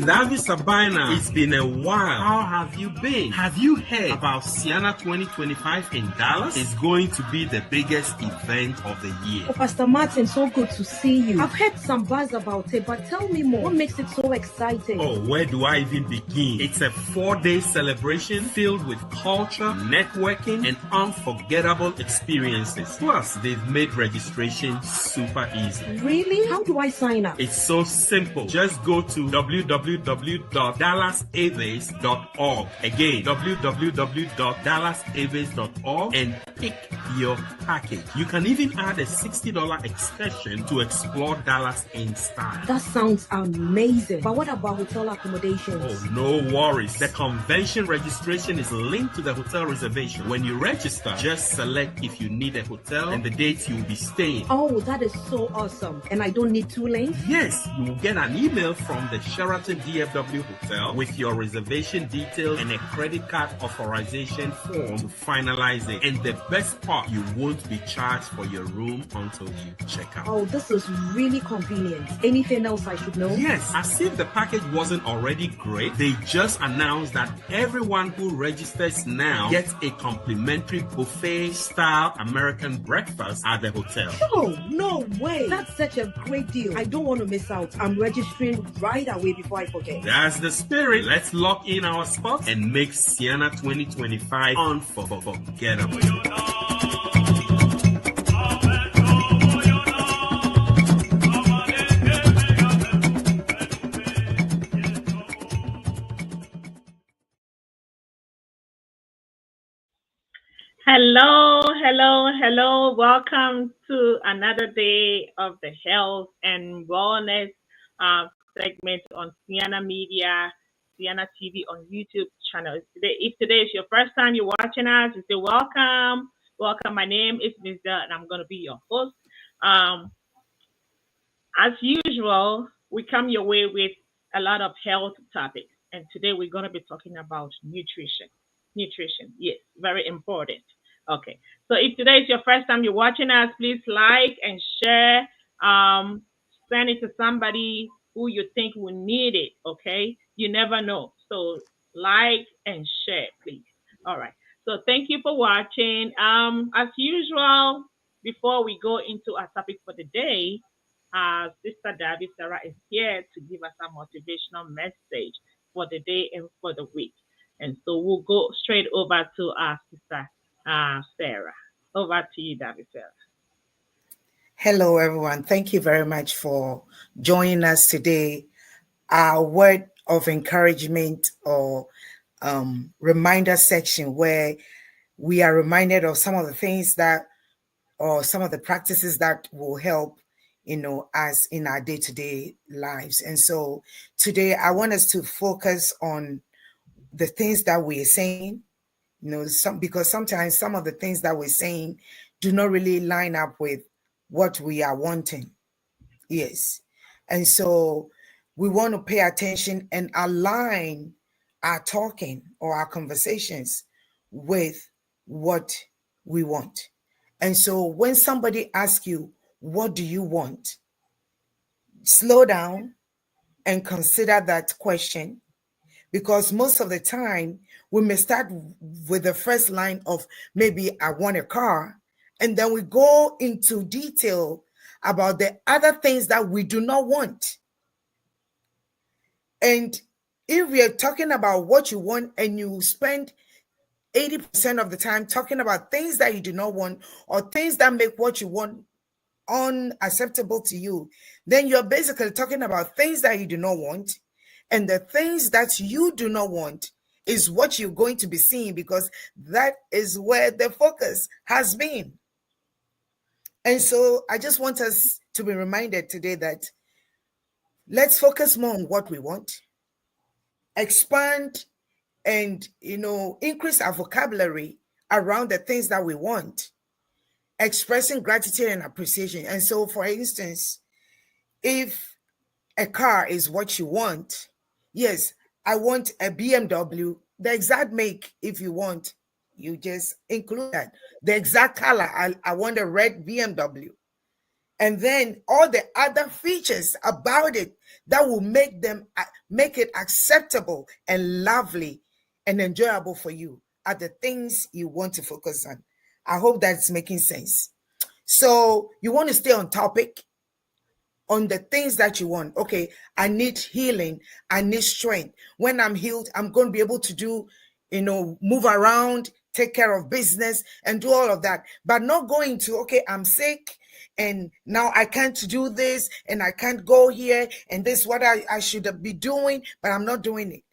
Davi Sabina, it's been a while. How have you been? Have you heard about Sienna 2025 in Dallas? It's going to be the biggest event of the year. Oh, Pastor Martin, so good to see you. I've heard some buzz about it, but tell me more. What makes it so exciting? Oh, where do I even begin? It's a 4-day celebration filled with culture, networking, and unforgettable experiences. Plus, they've made registration super easy. Really? How do I sign up? It's so simple. Just go to www.dallasaves.org. Again, www.dallasaves.org and pick your package. You can even add a $60 excursion to explore Dallas in style. That sounds amazing. But what about hotel accommodations? Oh, no worries. The convention registration is linked to the hotel reservation. When you register, just select if you need a hotel and the dates you will be staying. Oh, that is so awesome. And I don't need 2 lanes? Yes, you will get an email from the Sheraton DFW Hotel with your reservation details and a credit card authorization form to finalize it. And the best part, you won't be charged for your room until you check out. Oh, this is really convenient. Anything else I should know? Yes, as if the package wasn't already great, they just announced that everyone who registers now gets a complimentary buffet-style American breakfast at the hotel. Oh, no way. That's such a great deal. I don't want to miss out. I'm registering right away before I forget. That's the spirit. Let's lock in our spots and make Sienna 2025 unforgettable. Hello. Welcome to another day of the health and wellness segment on Sienna Media, Sienna TV on YouTube channel. If today is your first time you're watching us, we say welcome. Welcome. My name is Mizda and I'm going to be your host. As usual, we come your way with a lot of health topics. And today we're going to be talking about nutrition. Nutrition, yes, very important. Okay, so if today is your first time you're watching us, please like and share. Send it to somebody who you think will need it, okay? You never know. So like and share, please. All right. So thank you for watching. As usual, before we go into our topic for the day, Sister Davi Sarah is here to give us a motivational message for the day and for the week. And so we'll go straight over to our sister Sarah. Over to you, Davi Sarah. Hello, everyone. Thank you very much for joining us today. Our word of encouragement or reminder section where we are reminded of some of the things that or some of the practices that will help us in our day-to-day lives. And so today I want us to focus on the things that we're saying, because sometimes some of the things that we're saying do not really line up with what we are wanting. Yes. And so we want to pay attention and align our talking or our conversations with what we want. And so when somebody asks you, what do you want? Slow down and consider that question, because most of the time we may start with the first line of maybe I want a car, and then we go into detail about the other things that we do not want. And if we are talking about what you want and you spend 80% of the time talking about things that you do not want or things that make what you want unacceptable to you, then you're basically talking about things that you do not want, and the things that you do not want is what you're going to be seeing, because that is where the focus has been. And so I just want us to be reminded today that let's focus more on what we want, expand and increase our vocabulary around the things that we want, expressing gratitude and appreciation. And so, for instance, if a car is what you want, yes, I want a BMW, the exact make. If you want, you just include that. The exact color, I want a red BMW. and then all the other features about it that will make it acceptable and lovely and enjoyable for you are the things you want to focus on. I hope that's making sense. So you want to stay on topic on the things that you want. Okay, I need healing. I need strength. When I'm healed, I'm going to be able to do, move around, take care of business and do all of that, but not going to, okay, I'm sick and now I can't do this and I can't go here and this is what I should be doing, but I'm not doing it.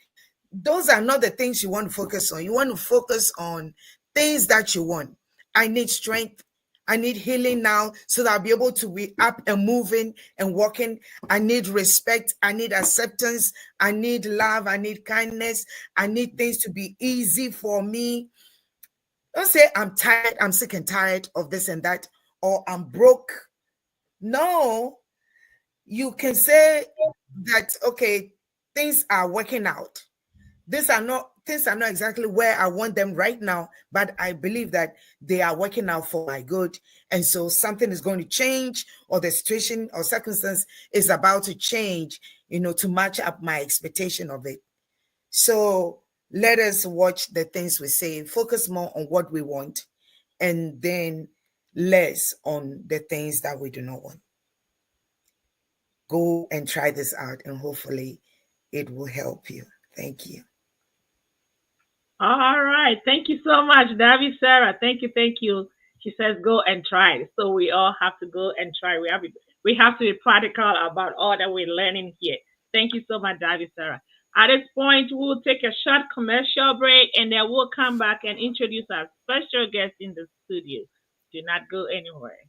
Those are not the things you want to focus on. You want to focus on things that you want. I need strength. I need healing now so that I'll be able to be up and moving and walking. I need respect. I need acceptance. I need love. I need kindness. I need things to be easy for me. Don't say I'm tired, I'm sick and tired of this and that, or I'm broke. No, you can say that, okay, things are working out. Things are not exactly where I want them right now, but I believe that they are working out for my good. And so something is going to change, or the situation or circumstance is about to change, to match up my expectation of it. So let us watch the things we say, focus more on what we want, and then less on the things that we do not want. Go and try this out, and hopefully it will help you. Thank you. All right. Thank you so much, Davi Sarah. Thank you. She says go and try. So we all have to go and try. We have to be practical about all that we're learning here. Thank you so much, Davi Sarah. At this point, we'll take a short commercial break, and then we'll come back and introduce our special guest in the studio. Do not go anywhere.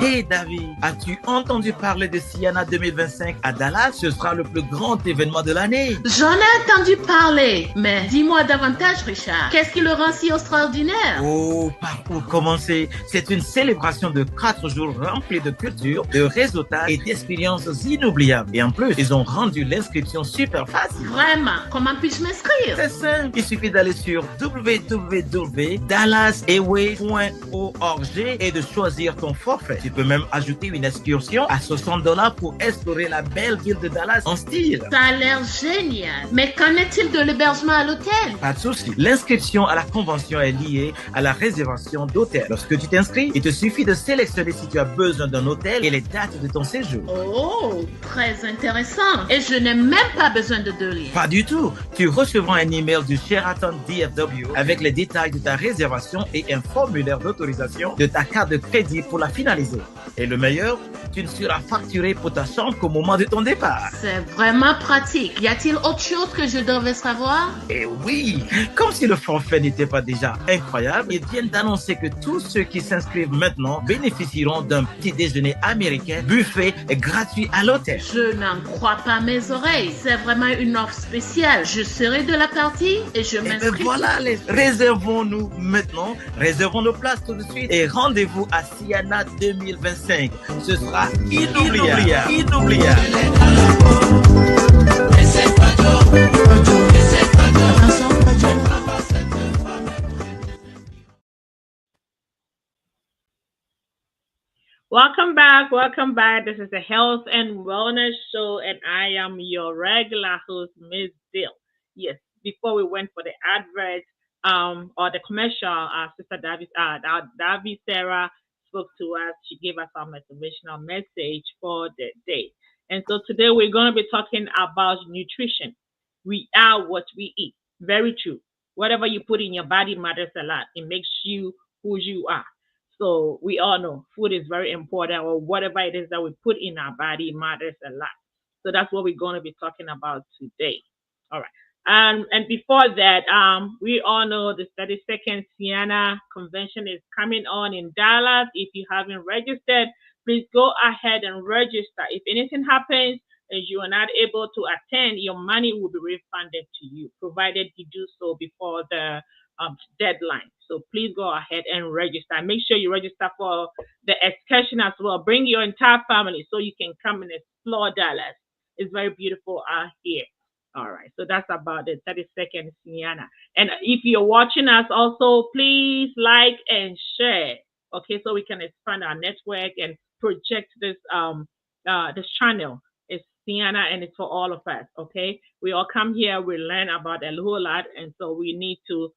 Hey David, as-tu entendu parler de Siana 2025 à Dallas? Ce sera le plus grand événement de l'année. J'en ai entendu parler, mais dis-moi davantage, Richard. Qu'est-ce qui le rend si extraordinaire? Oh, par où commencer? C'est une célébration de 4 jours remplis de culture, de réseautage et d'expériences inoubliables. Et en plus, ils ont rendu l'inscription super facile. Vraiment? Comment puis-je m'inscrire? C'est simple. Il suffit d'aller sur www.dallasairways.org et de choisir ton forfait. Tu peux même ajouter une excursion à $60 pour explorer la belle ville de Dallas en style. Ça a l'air génial. Mais qu'en est-il de l'hébergement à l'hôtel? Pas de souci. L'inscription à la convention est liée à la réservation d'hôtel. Lorsque tu t'inscris, il te suffit de sélectionner si tu as besoin d'un hôtel et les dates de ton séjour. Oh, très intéressant. Et je n'ai même pas besoin de 2 liens. Pas du tout. Tu recevras un email du Sheraton DFW avec les détails de ta réservation et un formulaire d'autorisation de ta carte de crédit pour la finaliser. Et le meilleur, tu ne seras facturé pour ta chambre qu'au moment de ton départ. C'est vraiment pratique. Y a-t-il autre chose que je devrais savoir? Eh oui, comme si le forfait n'était pas déjà incroyable, ils viennent d'annoncer que tous ceux qui s'inscrivent maintenant bénéficieront d'un petit déjeuner américain, buffet et gratuit à l'hôtel. Je n'en crois pas mes oreilles. C'est vraiment une offre spéciale. Je serai de la partie et je m'inscris. Et ben voilà, réservons-nous maintenant, réservons nos places tout de suite et rendez-vous à Siana 2025. Ce sera inoubliable. Welcome back. This is the Health and Wellness Show, and I am your regular host, Ms. Dill. Yes, before we went for the advert or the commercial, Sister Davi Sarah spoke to us. She gave us our motivational message for the day. And so today we're going to be talking about nutrition. We are what we eat. Very true. Whatever you put in your body matters a lot. It makes you who you are. So we all know food is very important, or whatever it is that we put in our body matters a lot. So that's what we're going to be talking about today. All right. And before that, we all know the 32nd Siana Convention is coming on in Dallas. If you haven't registered, please go ahead and register. If anything happens and you are not able to attend, your money will be refunded to you, provided you do so before the deadline. So please go ahead and register. Make sure you register for the excursion as well. Bring your entire family so you can come and explore Dallas. It's very beautiful out here. All right, so that's about the 30-second Sienna. And if you're watching us also, please like and share. Okay, so we can expand our network and project this channel. It's Sienna and it's for all of us. Okay, we all come here, we learn about a whole lot, and so we need to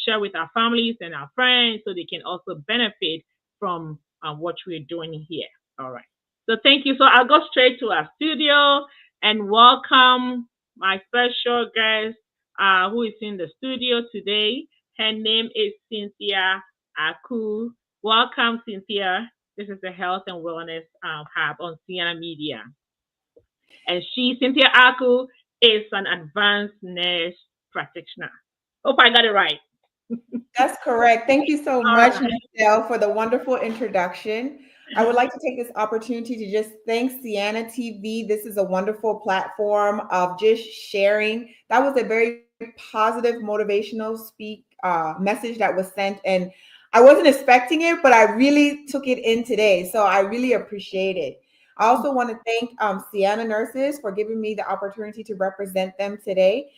share with our families and our friends so they can also benefit from what we're doing here. All right. So thank you. So I'll go straight to our studio and welcome my special guest who is in the studio today. Her name is Cynthia Aku. Welcome, Cynthia. This is the Health and Wellness Hub on Sienna Media. And Cynthia Aku, is an advanced nurse practitioner. Hope I got it right. That's correct. Thank you so much, Michelle, for the wonderful introduction. I would like to take this opportunity to just thank Sienna TV. This is a wonderful platform of just sharing. That was a very positive, motivational message that was sent. And I wasn't expecting it, but I really took it in today. So I really appreciate it. I also want to thank Sienna nurses for giving me the opportunity to represent them today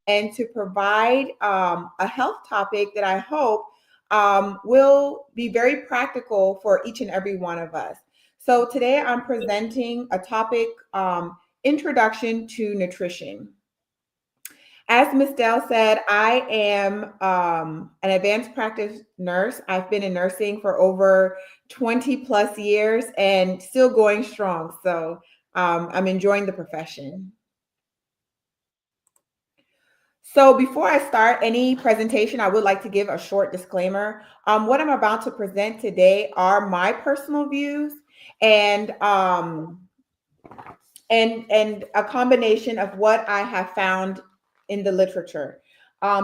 and to provide a health topic that I hope will be very practical for each and every one of us. So today I'm presenting a topic, Introduction to Nutrition. As Ms. Dell said, I am an advanced practice nurse. I've been in nursing for over 20 plus years and still going strong. So I'm enjoying the profession. So before I start any presentation, I would like to give a short disclaimer. What I'm about to present today are my personal views and a combination of what I have found in the literature.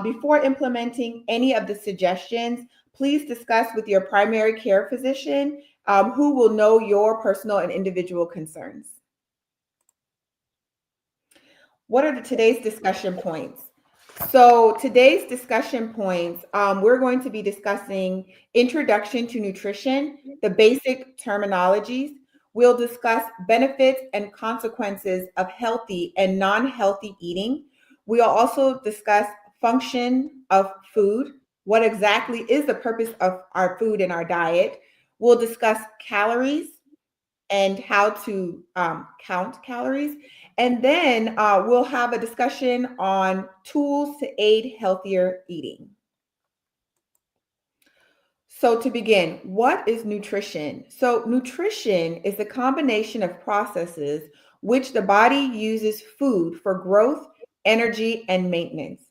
Before implementing any of the suggestions, please discuss with your primary care physician who will know your personal and individual concerns. What are today's discussion points? So today's discussion points, we're going to be discussing introduction to nutrition, the basic terminologies. We'll discuss benefits and consequences of healthy and non-healthy eating. We'll also discuss function of food. What exactly is the purpose of our food in our diet? We'll discuss calories and how to count calories. And then we'll have a discussion on tools to aid healthier eating. So to begin, what is nutrition? So nutrition is a combination of processes which the body uses food for growth, energy, and maintenance.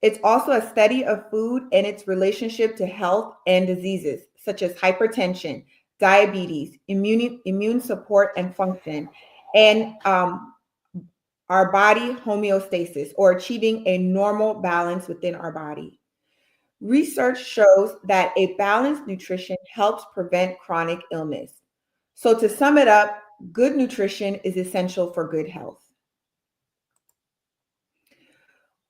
It's also a study of food and its relationship to health and diseases, such as hypertension, diabetes, immune support and function, and our body homeostasis, or achieving a normal balance within our body. Research shows that a balanced nutrition helps prevent chronic illness. So to sum it up, good nutrition is essential for good health.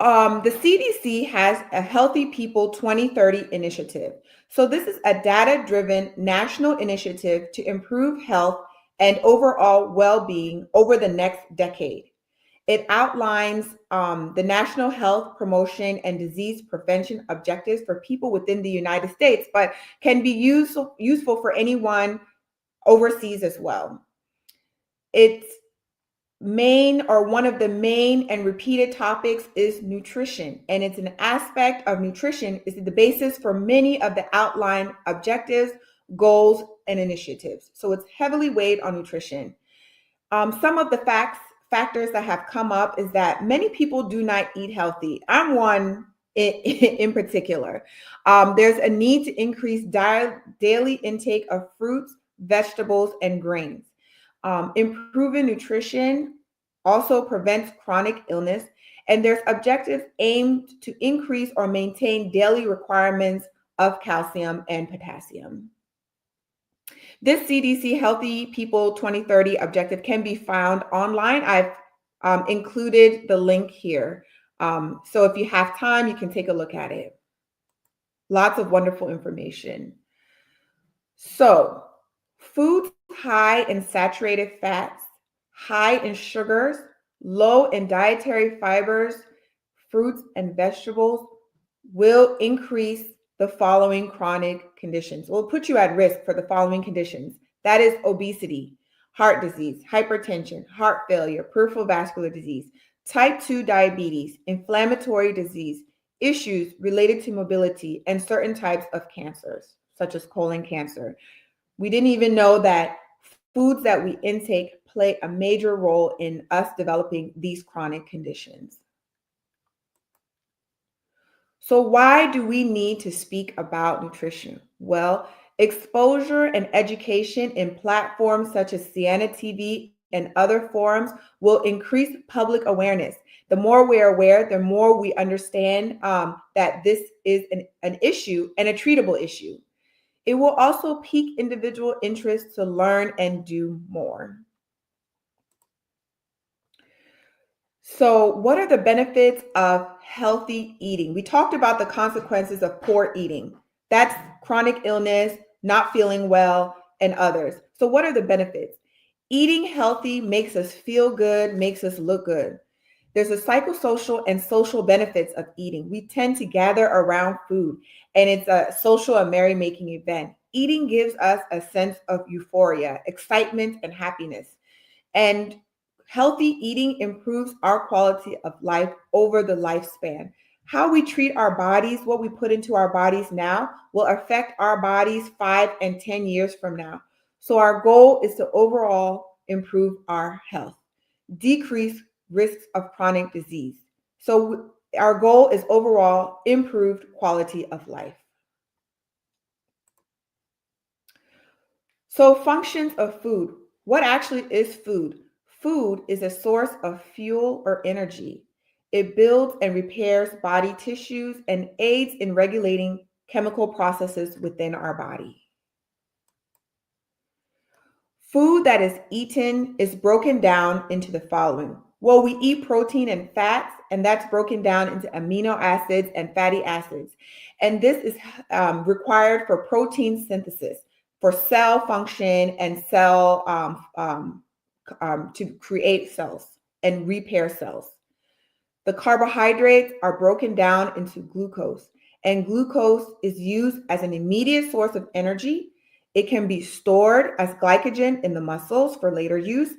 The CDC has a Healthy People 2030 initiative. So this is a data-driven national initiative to improve health and overall well-being over the next decade. It outlines the national health promotion and disease prevention objectives for people within the United States, but can be useful for anyone overseas as well. Its main, or one of the main and repeated topics, is nutrition, and it's an aspect of nutrition is the basis for many of the outlined objectives, goals, and initiatives. So it's heavily weighed on nutrition. Some of the factors that have come up is that many people do not eat healthy. I'm one in particular. There's a need to increase daily intake of fruits, vegetables, and grains. Improving nutrition also prevents chronic illness, and there's objectives aimed to increase or maintain daily requirements of calcium and potassium. This CDC Healthy People 2030 objective can be found online. I've included the link here. So if you have time, you can take a look at it. Lots of wonderful information. So foods high in saturated fats, high in sugars, Low in dietary fibers, fruits, and vegetables will increase the following chronic conditions. Will put you at risk for the following conditions. That is obesity, heart disease, hypertension, heart failure, peripheral vascular disease, type 2 diabetes, inflammatory disease, issues related to mobility, and certain types of cancers, such as colon cancer. We didn't even know that foods that we intake play a major role in us developing these chronic conditions. So why do we need to speak about nutrition? Well, exposure and education in platforms such as Siena TV and other forums will increase public awareness. The more we're aware, the more we understand that this is an issue and a treatable issue. It will also pique individual interest to learn and do more. So what are the benefits of healthy eating? We talked about the consequences of poor eating. That's chronic illness, not feeling well, and others. So what are the benefits? Eating healthy makes us feel good, makes us look good. There's a psychosocial and social benefits of eating. We tend to gather around food, and it's a social and merry-making event. Eating gives us a sense of euphoria, excitement, and happiness. And healthy eating improves our quality of life over the lifespan. How we treat our bodies, what we put into our bodies now, will affect our bodies 5 and 10 years from now. So our goal is to overall improve our health, decrease risks of chronic disease. So our goal is overall improved quality of life. So functions of food. What actually is food? Food is a source of fuel or energy. It builds and repairs body tissues and aids in regulating chemical processes within our body. Food that is eaten is broken down into the following. Well, we eat protein and fats, and that's broken down into amino acids and fatty acids. And this is required for protein synthesis, for cell function and cell to create cells and repair cells. The carbohydrates are broken down into glucose, and glucose is used as an immediate source of energy. It can be stored as glycogen in the muscles for later use.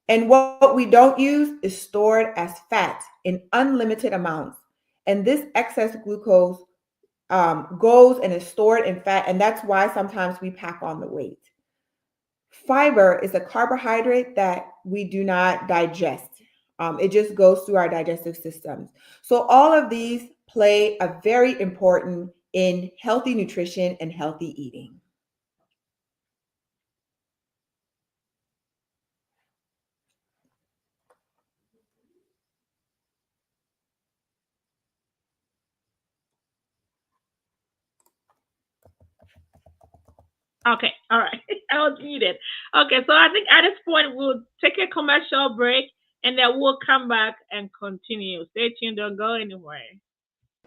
And what we don't use is stored as fat in unlimited amounts. And this excess glucose goes and is stored in fat, and that's why sometimes we pack on the weight. Fiber is a carbohydrate that we do not digest. It just goes through our digestive systems. So all of these play a very important in healthy nutrition and healthy eating. Okay, all right. I was muted. Okay, so I think at this point we'll take a commercial break and then we'll come back and continue. Stay tuned, don't go anywhere.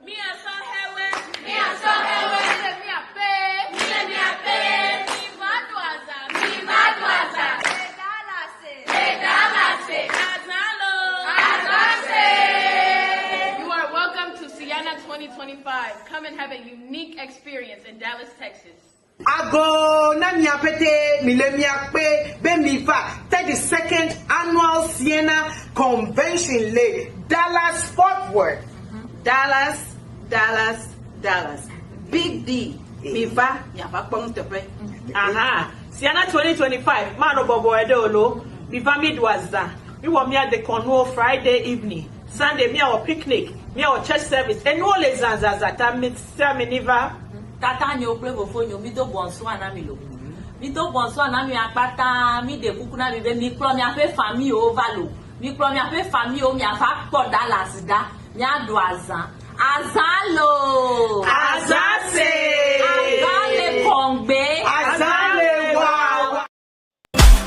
You are welcome to Siena 2025. Come and have a unique experience in Dallas, Texas. Ago na miapete milemiakpe bemifa 32nd annual Siena Convention Le Dallas Fort Worth. Dallas. Big D. Mifa yafa pongtepe. Aha. Siena 2025. Mano bobo edolo. Mifa midwaza. We were me at the Cornwall Friday evening. Sunday me our picnic. Me our church service. And all les zanzazata miniva. Tata nyo play before you, me do bonsoir na mi lo. Mi do bonsoir na mi apata, mi de buku na mi be mi klo mi ape famille o valo. Mi klo mi ape famille o mi afa po Dallas da. Mi adu azan. Azalo. Azase. Azale kongbe. Azale wa.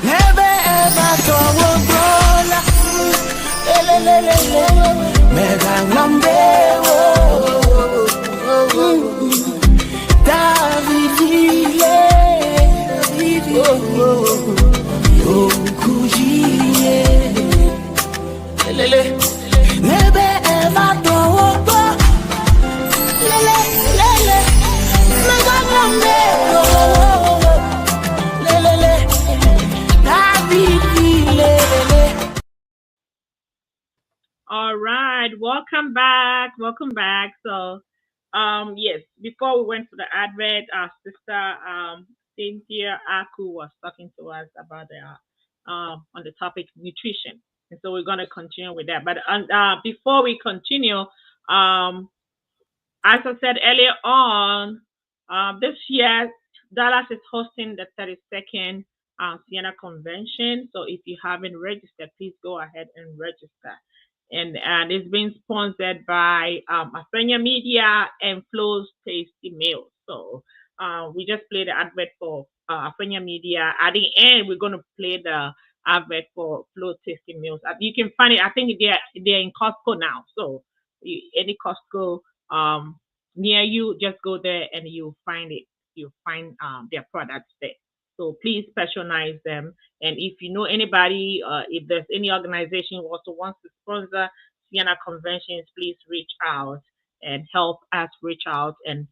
Never ever towo bola. Elelelele. Mega nambe wo. welcome back. Welcome back. So, yes, before we went to the advert, our sister Cynthia Aku was talking to us about on the topic nutrition, and so we're going to continue with that. But before we continue, as I said earlier on, this year Dallas is hosting the 32nd Sienna Convention. So if you haven't registered, please go ahead and register. And it's being sponsored by Afrenia Media and Flo's Tasty Meals. So we just played the advert for Afrenia Media. At the end, we're going to play the advert for Flo Tasty Meals. You can find it. I think they're in Costco now. So any Costco near you, just go there and you'll find it. You'll find their products there. So please patronize them. And if you know anybody, if there's any organization who also wants to sponsor Sienna Conventions, please reach out and help us reach out and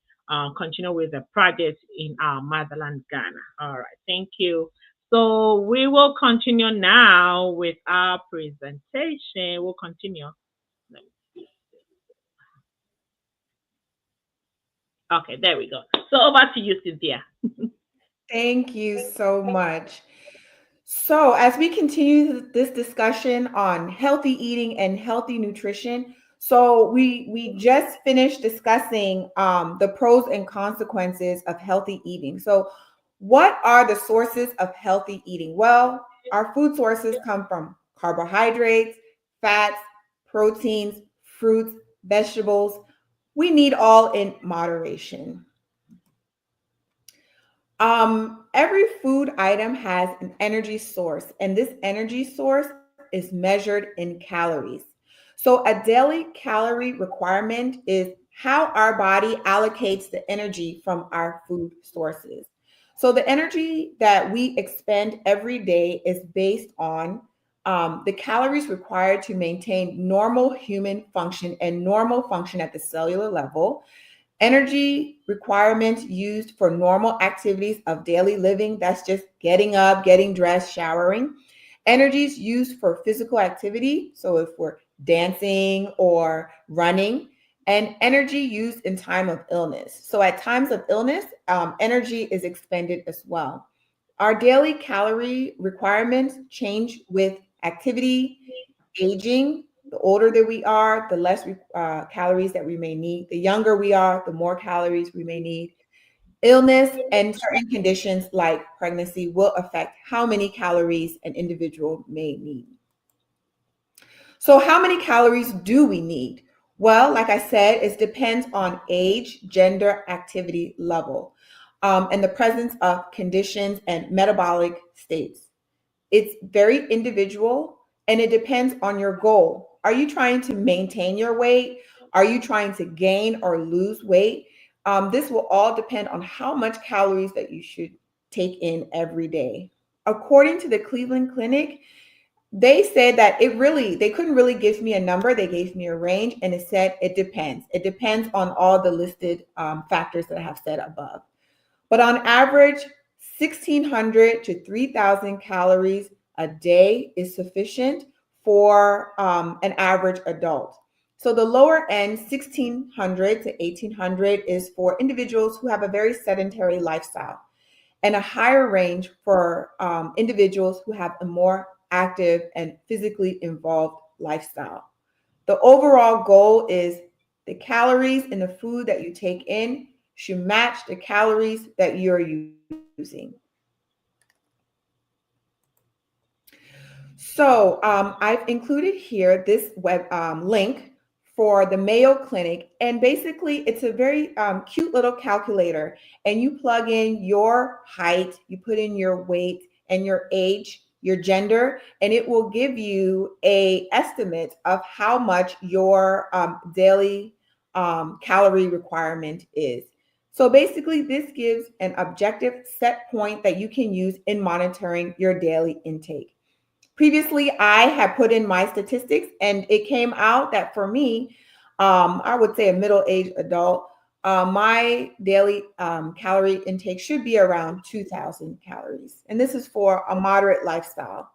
continue with the project in our motherland, Ghana. All right, thank you. So we will continue now with our presentation. We'll continue. Okay, there we go. So over to you, Cynthia. Thank you so much. So as we continue this discussion on healthy eating and healthy nutrition, so we just finished discussing the pros and consequences of healthy eating. So what are the sources of healthy eating? Well, our food sources come from carbohydrates, fats, proteins, fruits, vegetables. We need all in moderation. Every food item has an energy source, and this energy source is measured in calories. So a daily calorie requirement is how our body allocates the energy from our food sources. So the energy that we expend every day is based on the calories required to maintain normal human function and normal function at the cellular level. Energy requirements used for normal activities of daily living, that's just getting up, getting dressed, showering. Energies used for physical activity, so if we're dancing or running, and energy used in time of illness. So at times of illness, energy is expended as well. Our daily calorie requirements change with activity, aging. The older that we are, the less calories that we may need. The younger we are, the more calories we may need. Illness and certain conditions like pregnancy will affect how many calories an individual may need. So how many calories do we need? Well, like I said, it depends on age, gender, activity level, and the presence of conditions and metabolic states. It's very individual and it depends on your goal. Are you trying to maintain your weight? Are you trying to gain or lose weight? This will all depend on how much calories that you should take in every day. According to the Cleveland Clinic, they said that they couldn't really give me a number. They gave me a range and it said it depends. It depends on all the listed factors that I have said above. But on average, 1,600 to 3,000 calories a day is sufficient for an average adult. So the lower end, 1,600 to 1,800, is for individuals who have a very sedentary lifestyle, and a higher range for individuals who have a more active and physically involved lifestyle. The overall goal is the calories in the food that you take in should match the calories that you're using. So I've included here this web link for the Mayo Clinic, and basically it's a very cute little calculator, and you plug in your height, you put in your weight and your age, your gender, and it will give you an estimate of how much your daily calorie requirement is. So basically this gives an objective set point that you can use in monitoring your daily intake. Previously, I had put in my statistics and it came out that for me, I would say a middle-aged adult, my daily calorie intake should be around 2,000 calories. And this is for a moderate lifestyle.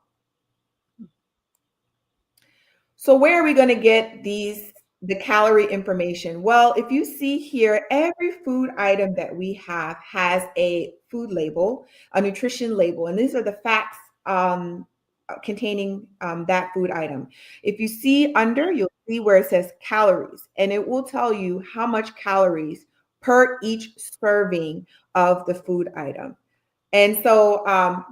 So where are we going to get these the calorie information. Well, if you see here, every food item that we have has a food label, a nutrition label, and these are the facts containing that food item. If you see under, you'll see where it says calories, and it will tell you how much calories per each serving of the food item. And so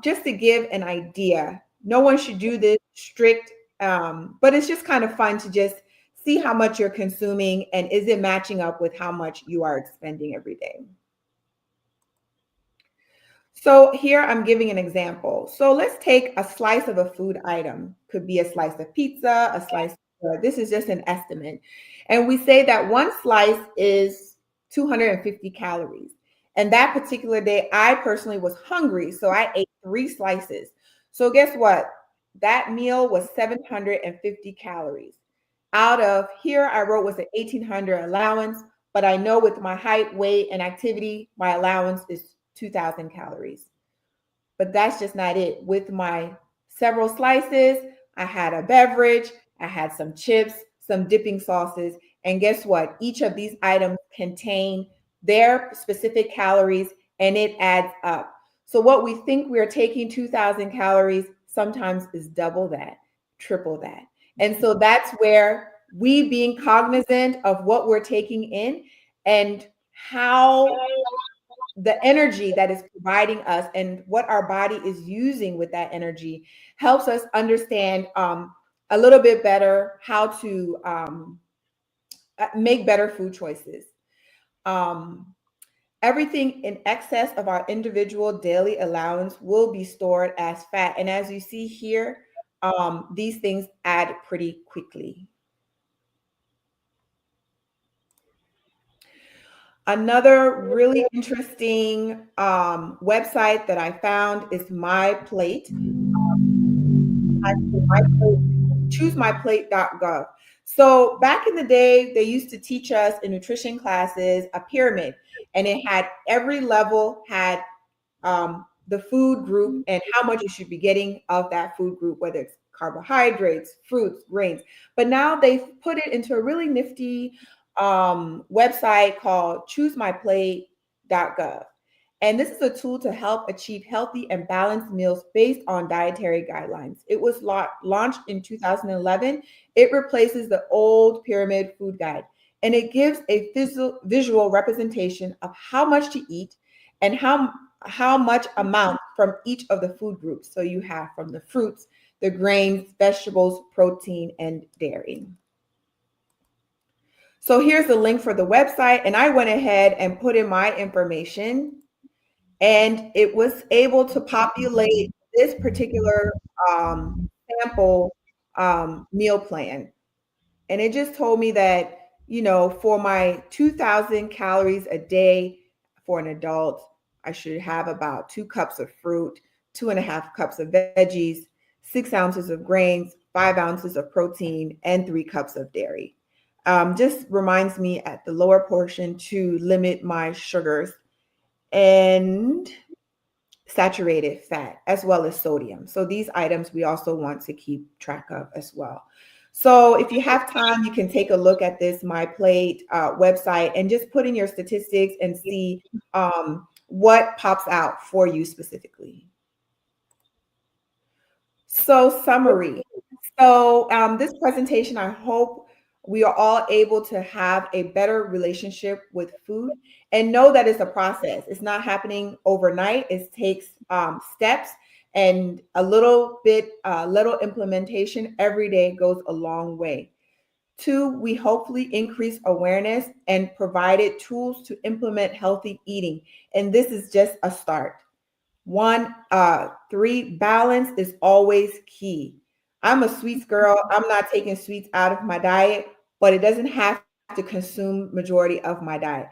just to give an idea, no one should do this strict, but it's just kind of fun to just see how much you're consuming and is it matching up with how much you are expending every day. So here I'm giving an example. So let's take a slice of a food item. Could be a slice of pizza, a slice of, this is just an estimate. And we say that one slice is 250 calories. And that particular day, I personally was hungry, so I ate 3 slices. So guess what? That meal was 750 calories. Out of here, I wrote was an 1,800 allowance, but I know with my height, weight, and activity, my allowance is 2,000 calories. But that's just not it. With my several slices, I had a beverage, I had some chips, some dipping sauces, and guess what? Each of these items contain their specific calories, and it adds up. So what we think we're taking 2,000 calories sometimes is double that, triple that. And so that's where we being cognizant of what we're taking in and how the energy that is providing us and what our body is using with that energy helps us understand a little bit better how to make better food choices. Everything in excess of our individual daily allowance will be stored as fat. And as you see here, these things add pretty quickly. Another really interesting website that I found is MyPlate. ChooseMyPlate.gov. So back in the day, they used to teach us in nutrition classes a pyramid, and it had every level had the food group and how much you should be getting of that food group, whether it's carbohydrates, fruits, grains. But now they've put it into a really nifty website called ChooseMyPlate.gov. And this is a tool to help achieve healthy and balanced meals based on dietary guidelines. It was launched in 2011. It replaces the old pyramid food guide, and it gives a visual representation of how much to eat and how much amount from each of the food groups. So you have from the fruits, the grains, vegetables, protein, and dairy. So here's the link for the website, and I went ahead and put in my information, and it was able to populate this particular sample meal plan. And it just told me that, you know, for my 2,000 calories a day for an adult, I should have about 2 cups of fruit, 2.5 cups of veggies, 6 ounces of grains, 5 ounces of protein, and 3 cups of dairy. Just reminds me at the lower portion to limit my sugars and saturated fat as well as sodium. So these items we also want to keep track of as well. So if you have time, you can take a look at this MyPlate website and just put in your statistics and see what pops out for you specifically. So summary. So this presentation, I hope we are all able to have a better relationship with food and know that it's a process. It's not happening overnight. It takes steps and a little implementation every day goes a long way. 2, we hopefully increase awareness and provided tools to implement healthy eating. And this is just a start. 3, balance is always key. I'm a sweets girl. I'm not taking sweets out of my diet, but it doesn't have to consume majority of my diet.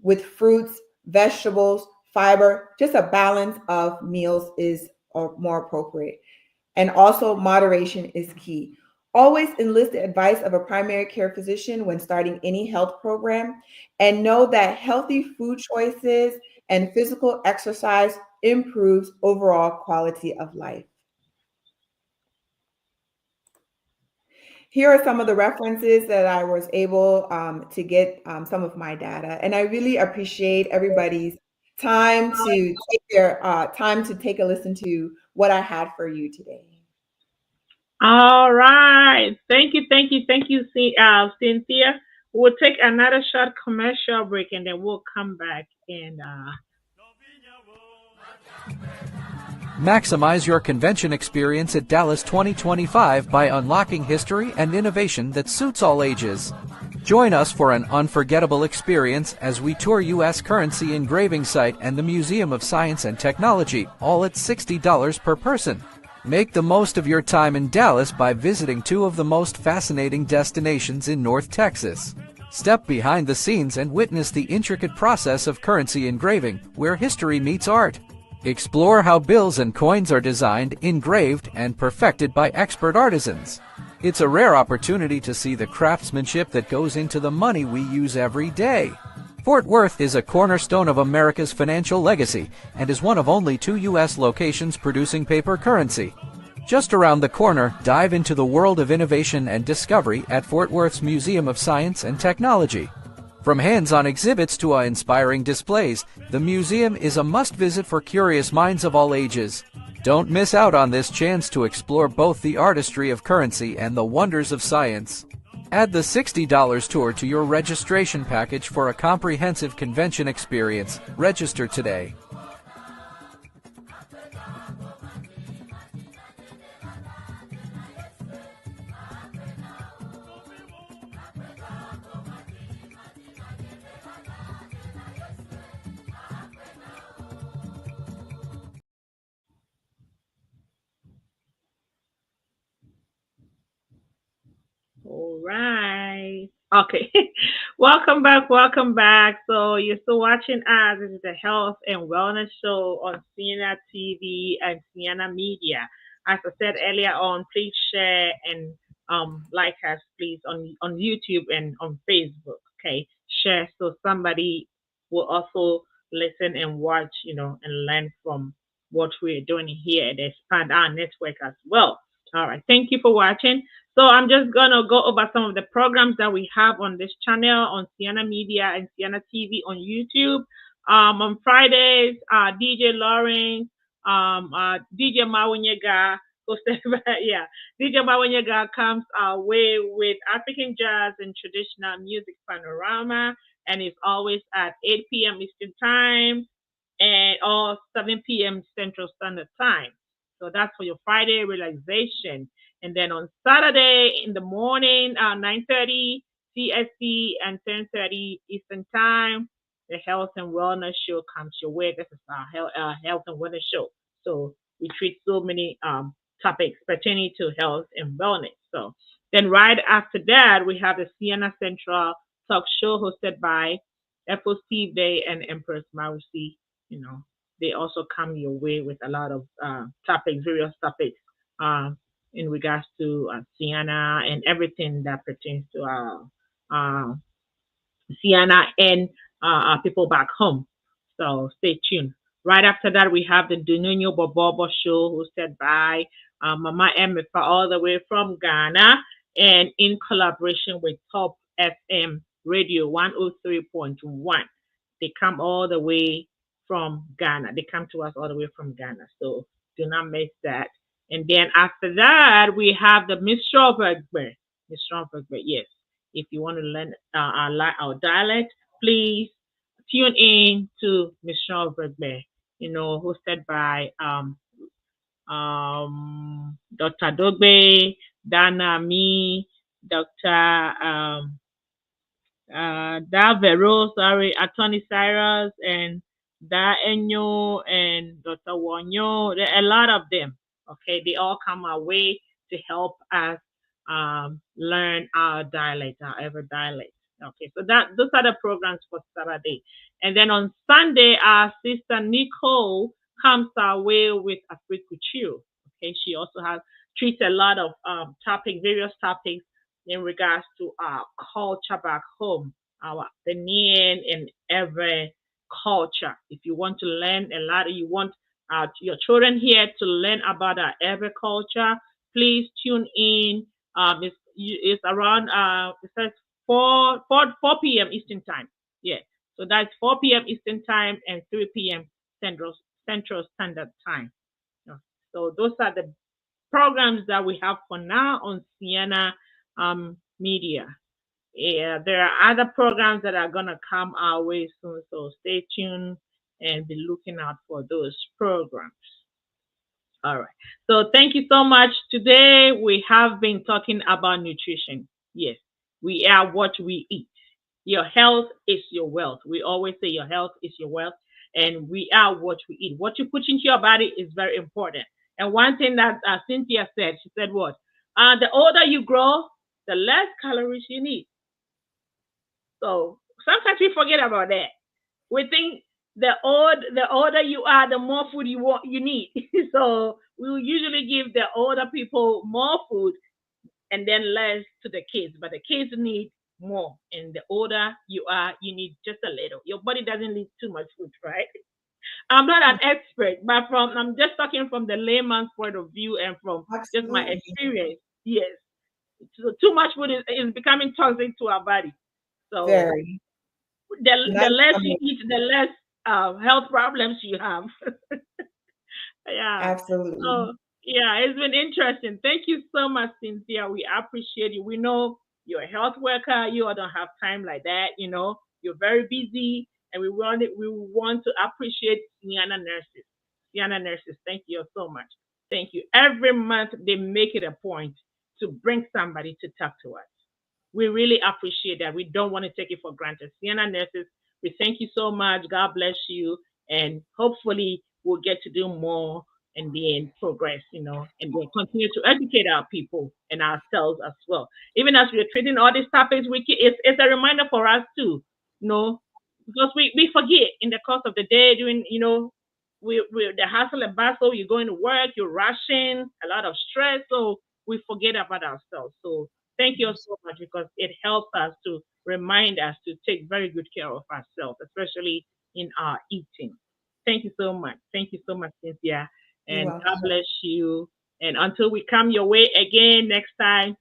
With fruits, vegetables, fiber, just a balance of meals is more appropriate. And also moderation is key. Always enlist the advice of a primary care physician when starting any health program, and know that healthy food choices and physical exercise improves overall quality of life. here are some of the references that I was able to get some of my data. And I really appreciate everybody's time to take their time to take a listen to what I had for you today. All right. Thank you, Cynthia. We'll take another short commercial break and then we'll come back and maximize your convention experience at Dallas 2025 by unlocking history and innovation that suits all ages. Join us for an unforgettable experience as we tour U.S. Currency Engraving Site and the Museum of Science and Technology, all at $60 per person. Make the most of your time in Dallas by visiting two of the most fascinating destinations in North Texas. Step behind the scenes and witness the intricate process of currency engraving, where history meets art. Explore how bills and coins are designed, engraved, and perfected by expert artisans. It's a rare opportunity to see the craftsmanship that goes into the money we use every day. Fort Worth is a cornerstone of America's financial legacy and is one of only 2 U.S. locations producing paper currency. Just around the corner, dive into the world of innovation and discovery at Fort Worth's Museum of Science and Technology. From hands-on exhibits to inspiring displays, the museum is a must-visit for curious minds of all ages. Don't miss out on this chance to explore both the artistry of currency and the wonders of science. Add the $60 tour to your registration package for a comprehensive convention experience. Register today. all right. Okay. Welcome back. So you're still watching us. This is the Health and Wellness Show on Sienna TV and Sienna Media. As I said earlier on, please share and like us, please, on YouTube and on Facebook. Okay. Share so somebody will also listen and watch, and learn from what we're doing here and expand our network as well. All right. Thank you for watching. So I'm just going to go over some of the programs that we have on this channel, on Sienna Media and Sienna TV on YouTube. On Fridays, DJ Lawrence, DJ Mawanyega, DJ Mawanyega comes our way with African jazz and traditional music panorama, and it's always at 8 p.m. Eastern Time or 7 p.m. Central Standard Time. So that's for your Friday relaxation. And then on Saturday in the morning, 9:30 CST and 10:30 Eastern Time, the Health and Wellness Show comes your way. This is our Health and Wellness Show. So we treat so many topics pertaining to health and wellness. So then right after that, we have the Sienna Central Talk Show hosted by Apple Steve Day and Empress Marusi. They also come your way with a lot of various topics in regards to Sienna and everything that pertains to Sienna and our people back home. So stay tuned. Right after that, we have the Dununyo Bobobo Show hosted by Mama Emifa all the way from Ghana and in collaboration with Top FM Radio 103.1. They come all the way from Ghana. They come to us all the way from Ghana. So do not miss that. And then after that, we have the Miss Strawberry. Yes. If you want to learn our dialect, please tune in to Miss Strawberry, hosted by Dr. Dogbe, Dana, me, Dr. Davero, Attorney Cyrus, and Da Enyo, and Dr. Wanyo. There are a lot of them. Okay, they all come our way to help us learn our dialect, our ever dialect. Okay, so those are the programs for Saturday. And then on Sunday, our sister Nicole comes our way with Afrikuchu. Okay, she also treats a lot of various topics in regards to our culture back home, our Benin and every culture. If you want to learn a lot, you want your children here to learn about our agriculture, please tune in. it's around it says 4 p.m. Eastern time. Yeah. So that's 4 p.m. Eastern time and 3 p.m. Central Standard Time. So those are the programs that we have for now on Sienna Media. Yeah, there are other programs that are gonna come our way soon. So stay tuned and be looking out for those programs. All right. So thank you so much. Today we have been talking about nutrition. Yes, we are what we eat. Your health is your wealth. We always say your health is your wealth, and we are what we eat. What you put into your body is very important. And one thing that Cynthia said, she said what? The older you grow, the less calories you need. So sometimes we forget about that. We think the older you are, the more food you need. So we will usually give the older people more food and then less to the kids. But the kids need more. And the older you are, you need just a little. Your body doesn't need too much food, right? I'm not an expert, but I'm just talking from the layman's point of view and from just my experience. Yes. So too much food is becoming toxic to our body. So the less you eat, the less health problems you have. Yeah, absolutely. So yeah, it's been interesting. Thank you so much, Cynthia. We appreciate you. We know you're a health worker. You all don't have time like that. You know, you're very busy, and we want to appreciate Sienna nurses. Sienna nurses, thank you so much. Thank you. Every month they make it a point to bring somebody to talk to us. We really appreciate that. We don't want to take it for granted. Sienna nurses, we thank you so much. God bless you. And hopefully we'll get to do more and then progress, and we'll continue to educate our people and ourselves as well. Even as we're treating all these topics, it's a reminder for us too, because we forget in the course of the day doing, we the hustle and bustle, you're going to work, you're rushing, a lot of stress. So we forget about ourselves. So thank you so much, because it helps us to remind us to take very good care of ourselves, especially in our eating. Thank you so much. Thank you so much, Cynthia. And God bless you. And until we come your way again next time,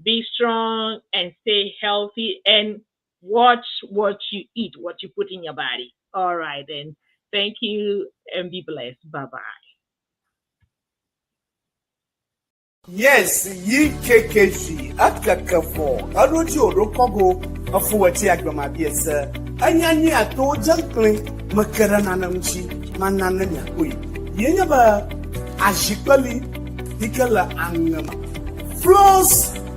be strong and stay healthy and watch what you eat, what you put in your body. All right, then. Thank you and be blessed. Bye-bye. Yes, YKKC Akakafo. I don't you Rokogo of Fuatia Gramabiesa. Anyanya to Junkling Makaranamchi Manananya Kui. Yenaba Ashikali Hikala Angama. Floss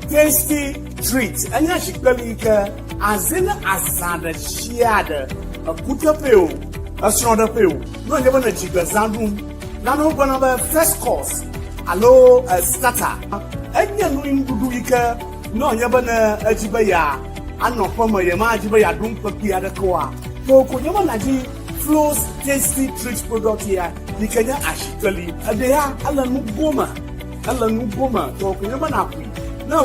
tasty treats. Anyashikali Azina Azada Shiada. A Kutapeo. A Snodapeo. No, never a Chigazandum. Nano Banaba first course. Hello, starter. Anya no indudu ika no yabana ajibaya ano poma yema ajibaya dum papi adakwa to ko yema naji Floss tasty treats product here dikanya ashikali adeya ala nu goma to ko yema na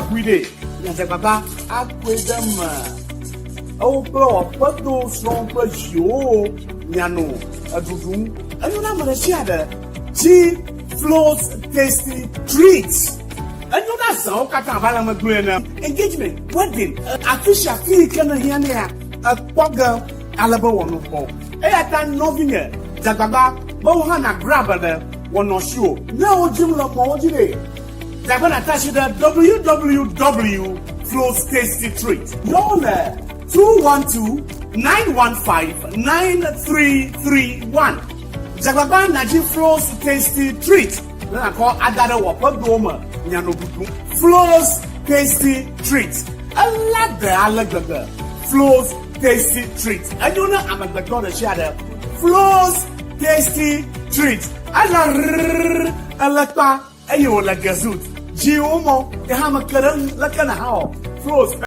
kui de na se baba akwedama o pro pado son pajio nyano adudum anu na marasiada ji Floss tasty treats. And you know so Katabala engagement, wedding, official fee can hear a pogger alabo no po. Airtime novinger, Zagaba, Bohana grabber, one no show. No Jimla Mojide. They're gonna attach the www.Floss tasty treat. Your 212-915-9331. Zagaba Naji Floss tasty treat. Then I call Adara Wapadoma Nyanobutu. Floss tasty treat. I like the Floss tasty treat. I don't know I'm at the corner shadow. Floss tasty treat. I like that. Ayo la gazut. Giomo, the hammer current, like an how. Floss.